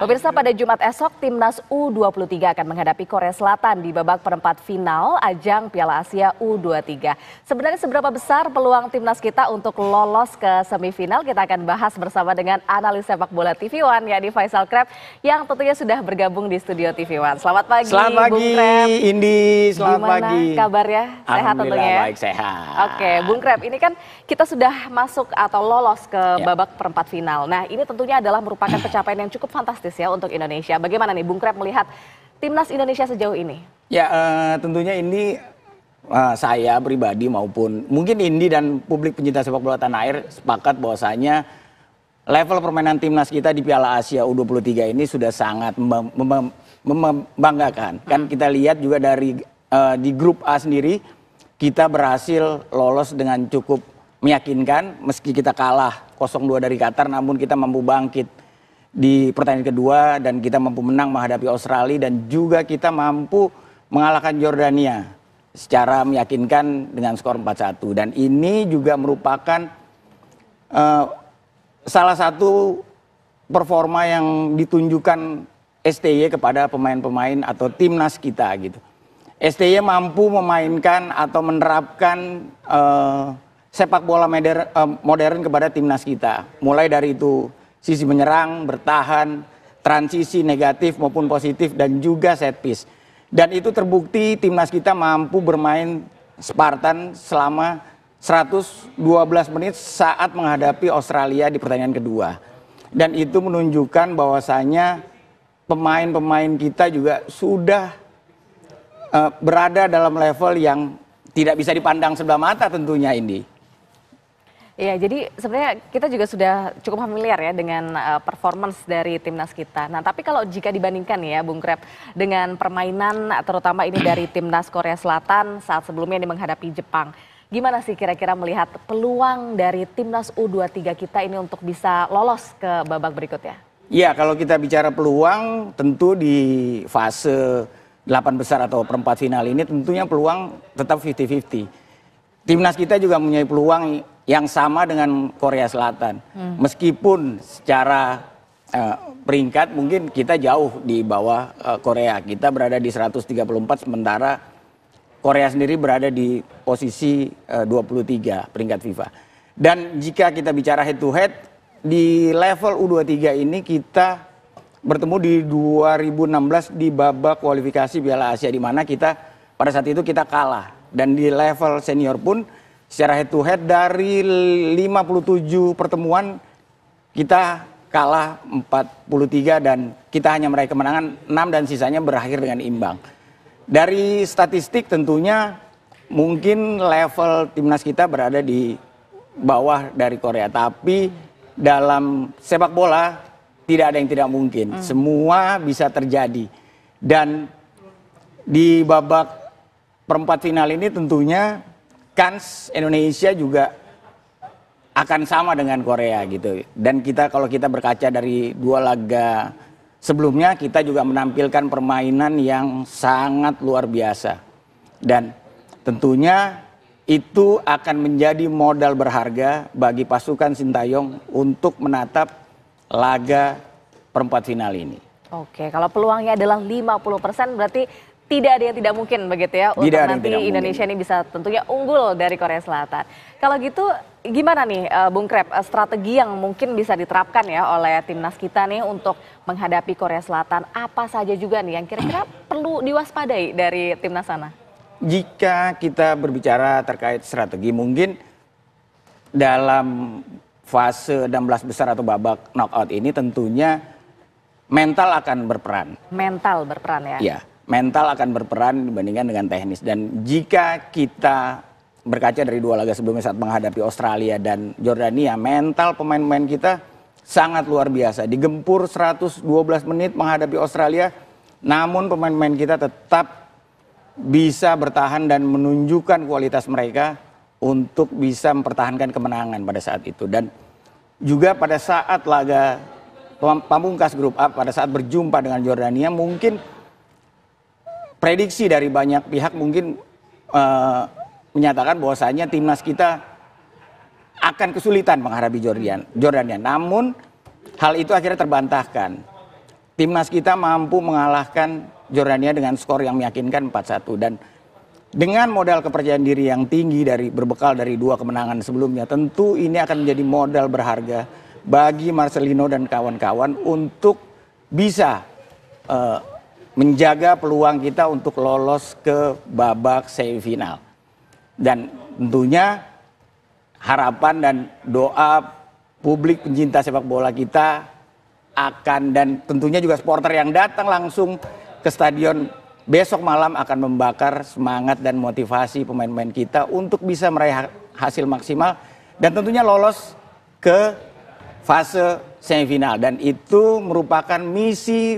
Pemirsa, pada Jumat esok Timnas U23 akan menghadapi Korea Selatan di babak perempat final ajang Piala Asia U23. Sebenarnya seberapa besar peluang Timnas kita untuk lolos ke semifinal? Kita akan bahas bersama dengan analis sepak bola TV One, yakni Faisal Kreb, yang tentunya sudah bergabung di studio TV One. Selamat pagi, selamat pagi, Bung Kreb. Indi. Selamat pagi. Gimana kabarnya? Sehat tentunya ya? Baik, sehat. Oke, Bung Kreb, ini kan kita sudah masuk atau lolos ke babak perempat final. Nah, ini tentunya adalah merupakan pencapaian yang cukup fantastis ya untuk Indonesia. Bagaimana nih Bung Kreb melihat timnas Indonesia sejauh ini? Ya, tentunya ini saya pribadi maupun mungkin Indi dan publik pencinta sepak bola tanah air sepakat bahwasanya level permainan timnas kita di Piala Asia U23 ini sudah sangat membanggakan. Kan kita lihat juga dari di grup A sendiri kita berhasil lolos dengan cukup meyakinkan meski kita kalah 0-2 dari Qatar, namun kita mampu bangkit di pertandingan kedua dan kita mampu menang menghadapi Australia dan juga kita mampu mengalahkan Jordania secara meyakinkan dengan skor 4-1. Dan ini juga merupakan salah satu performa yang ditunjukkan STY kepada pemain-pemain atau timnas kita gitu. STY mampu memainkan atau menerapkan sepak bola modern kepada timnas kita. Mulai dari itu sisi menyerang, bertahan, transisi negatif maupun positif, dan juga set piece. Dan itu terbukti timnas kita mampu bermain Spartan selama 112 menit saat menghadapi Australia di pertandingan kedua. Dan itu menunjukkan bahwasanya pemain-pemain kita juga sudah berada dalam level yang tidak bisa dipandang sebelah mata tentunya ini. Iya, jadi sebenarnya kita juga sudah cukup familiar ya dengan performance dari timnas kita. Nah, tapi kalau jika dibandingkan ya Bung Kreb dengan permainan terutama ini dari timnas Korea Selatan saat sebelumnya ini menghadapi Jepang. Gimana sih kira-kira melihat peluang dari timnas U23 kita ini untuk bisa lolos ke babak berikutnya? Iya, kalau kita bicara peluang tentu di fase 8 besar atau perempat final ini tentunya peluang tetap 50-50. Timnas kita juga mempunyai peluang yang sama dengan Korea Selatan. Meskipun secara peringkat mungkin kita jauh di bawah Korea. Kita berada di 134 sementara Korea sendiri berada di posisi 23 peringkat FIFA. Dan jika kita bicara head to head di level U23 ini kita bertemu di 2016 di babak kualifikasi Piala Asia di mana kita pada saat itu kita kalah. Dan di level senior pun secara head to head dari 57 pertemuan kita kalah 43 dan kita hanya meraih kemenangan 6 dan sisanya berakhir dengan imbang. Dari statistik tentunya mungkin level timnas kita berada di bawah dari Korea. Tapi dalam sepak bola tidak ada yang tidak mungkin. Semua bisa terjadi. Dan di babak perempat final ini tentunya kans Indonesia juga akan sama dengan Korea gitu. Dan kalau kita berkaca dari dua laga sebelumnya, kita juga menampilkan permainan yang sangat luar biasa. Dan tentunya itu akan menjadi modal berharga bagi pasukan Sintayong untuk menatap laga perempat final ini. Oke, kalau peluangnya adalah 50% berarti tidak ada yang tidak mungkin begitu ya untuk nanti Indonesia ini bisa tentunya unggul dari Korea Selatan. Kalau gitu gimana nih Bung Kreb, strategi yang mungkin bisa diterapkan ya oleh timnas kita nih untuk menghadapi Korea Selatan, apa saja juga nih yang kira-kira perlu diwaspadai dari timnas sana? Jika kita berbicara terkait strategi, mungkin dalam fase 16 besar atau babak knockout ini tentunya mental akan berperan. Mental berperan ya? Iya. Mental akan berperan dibandingkan dengan teknis. Dan jika kita berkaca dari dua laga sebelumnya saat menghadapi Australia dan Jordania, mental pemain-pemain kita sangat luar biasa. Digempur 112 menit menghadapi Australia, namun pemain-pemain kita tetap bisa bertahan dan menunjukkan kualitas mereka untuk bisa mempertahankan kemenangan pada saat itu. Dan juga pada saat laga pamungkas grup A, pada saat berjumpa dengan Jordania, mungkin prediksi dari banyak pihak mungkin menyatakan bahwasanya timnas kita akan kesulitan menghadapi Jordania. Namun hal itu akhirnya terbantahkan. timnas kita mampu mengalahkan Jordania dengan skor yang meyakinkan 4-1. Dan dengan modal kepercayaan diri yang tinggi berbekal dari 2 kemenangan sebelumnya, tentu ini akan menjadi modal berharga bagi Marcelino dan kawan-kawan untuk bisa menjaga peluang kita untuk lolos ke babak semifinal. Dan tentunya harapan dan doa publik pencinta sepak bola kita dan tentunya juga supporter yang datang langsung ke stadion besok malam akan membakar semangat dan motivasi pemain-pemain kita untuk bisa meraih hasil maksimal dan tentunya lolos ke fase semifinal. Dan itu merupakan misi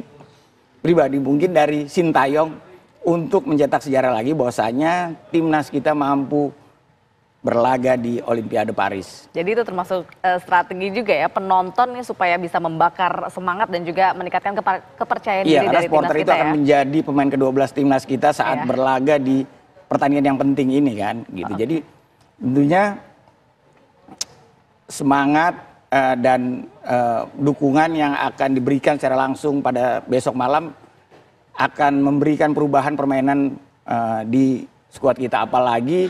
pribadi mungkin dari Sintayong untuk mencetak sejarah lagi bahwasanya timnas kita mampu berlaga di Olimpiade Paris. Jadi itu termasuk strategi juga ya penonton nih supaya bisa membakar semangat dan juga meningkatkan kepercayaan diri dari timnas kita ya. Iya, karena supporter itu akan menjadi pemain ke-12 timnas kita saat berlaga di pertandingan yang penting ini kan, gitu. Jadi tentunya semangat dan dukungan yang akan diberikan secara langsung pada besok malam akan memberikan perubahan permainan di skuad kita, apalagi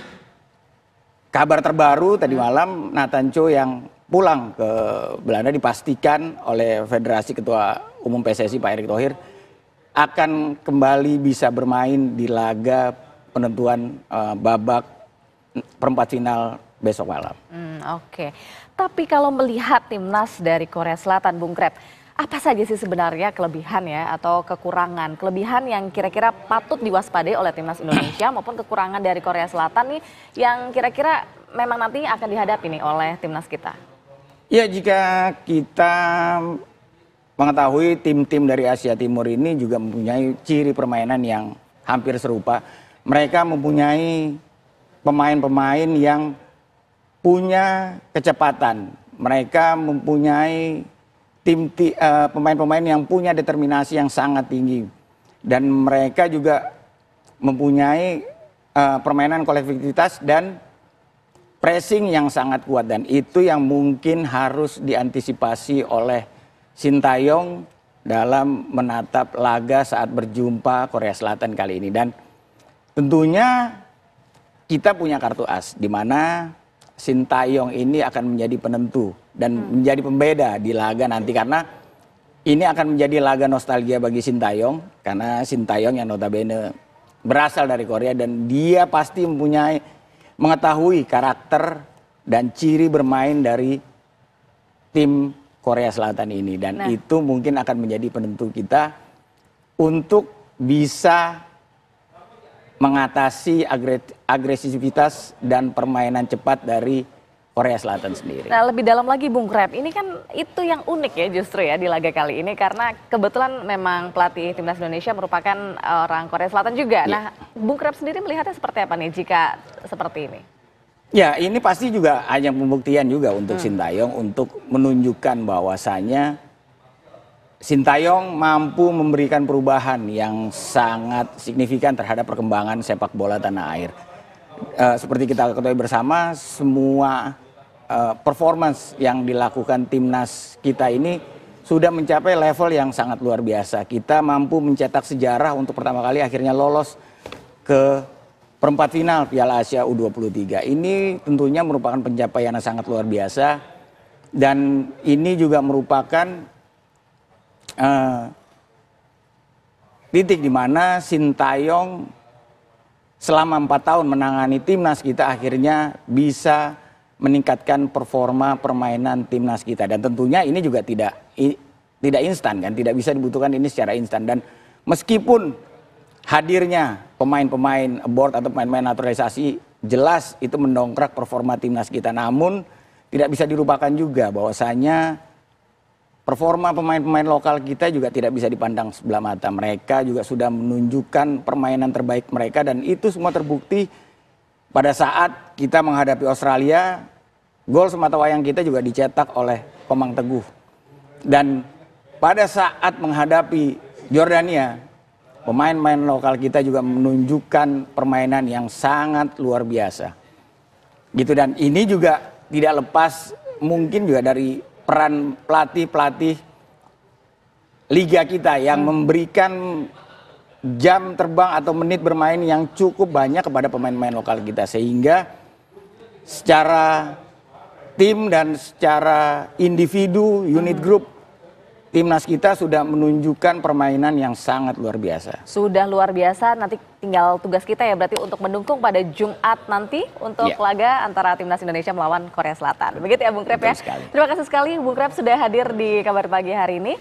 kabar terbaru tadi malam Nathan Cho yang pulang ke Belanda dipastikan oleh Federasi Ketua Umum PSSI Pak Erick Thohir akan kembali bisa bermain di laga penentuan babak perempat final besok malam. Oke. Tapi kalau melihat timnas dari Korea Selatan, Bung Krep, apa saja sih sebenarnya kelebihan ya atau kekurangan? Kelebihan yang kira-kira patut diwaspadai oleh timnas Indonesia maupun kekurangan dari Korea Selatan nih yang kira-kira memang nanti akan dihadapi nih oleh timnas kita? Ya, jika kita mengetahui tim-tim dari Asia Timur ini juga mempunyai ciri permainan yang hampir serupa. Mereka mempunyai pemain-pemain yang punya kecepatan. Mereka mempunyai pemain-pemain yang punya determinasi yang sangat tinggi. Dan mereka juga mempunyai permainan kolektivitas dan pressing yang sangat kuat. Dan itu yang mungkin harus diantisipasi oleh Sintayong dalam menatap laga saat berjumpa Korea Selatan kali ini. Dan tentunya kita punya kartu as di mana Sintayong ini akan menjadi penentu dan menjadi pembeda di laga nanti, karena ini akan menjadi laga nostalgia bagi Sintayong karena Sintayong yang notabene berasal dari Korea dan dia pasti mengetahui karakter dan ciri bermain dari tim Korea Selatan ini, dan itu mungkin akan menjadi penentu kita untuk bisa mengatasi agresivitas dan permainan cepat dari Korea Selatan sendiri. Nah, lebih dalam lagi Bung Krep, ini kan itu yang unik ya justru ya di laga kali ini karena kebetulan memang pelatih timnas Indonesia merupakan orang Korea Selatan juga. Nah, Bung Krep sendiri melihatnya seperti apa nih jika seperti ini? Ya, ini pasti juga ajang pembuktian juga untuk Sintayong untuk menunjukkan bahwasanya Sintayong mampu memberikan perubahan yang sangat signifikan terhadap perkembangan sepak bola tanah air. Seperti kita ketahui bersama, semua performance yang dilakukan timnas kita ini sudah mencapai level yang sangat luar biasa. Kita mampu mencetak sejarah untuk pertama kali akhirnya lolos ke perempat final Piala Asia U23. Ini tentunya merupakan pencapaian yang sangat luar biasa. Dan ini juga merupakan titik di mana Sintayong selama 4 tahun menangani timnas kita akhirnya bisa meningkatkan performa permainan timnas kita. Dan tentunya ini juga tidak instan kan, tidak bisa dibutuhkan ini secara instan. Dan meskipun hadirnya pemain-pemain abroad atau pemain-pemain naturalisasi jelas itu mendongkrak performa timnas kita, namun tidak bisa dilupakan juga bahwasanya performa pemain-pemain lokal kita juga tidak bisa dipandang sebelah mata. Mereka juga sudah menunjukkan permainan terbaik mereka dan itu semua terbukti pada saat kita menghadapi Australia. Gol sematawayang kita juga dicetak oleh Komang Teguh. Dan pada saat menghadapi Jordania, pemain-pemain lokal kita juga menunjukkan permainan yang sangat luar biasa. Gitu, dan ini juga tidak lepas mungkin juga dari peran pelatih-pelatih liga kita yang memberikan jam terbang atau menit bermain yang cukup banyak kepada pemain-pemain lokal kita, sehingga secara tim dan secara individu, unit group, timnas kita sudah menunjukkan permainan yang sangat luar biasa. Sudah luar biasa, nanti tinggal tugas kita ya berarti untuk mendukung pada Jumat nanti untuk laga antara timnas Indonesia melawan Korea Selatan. Begitu ya Bung Krep ya. Terima kasih sekali Bung Krep sudah hadir di Kabar Pagi hari ini.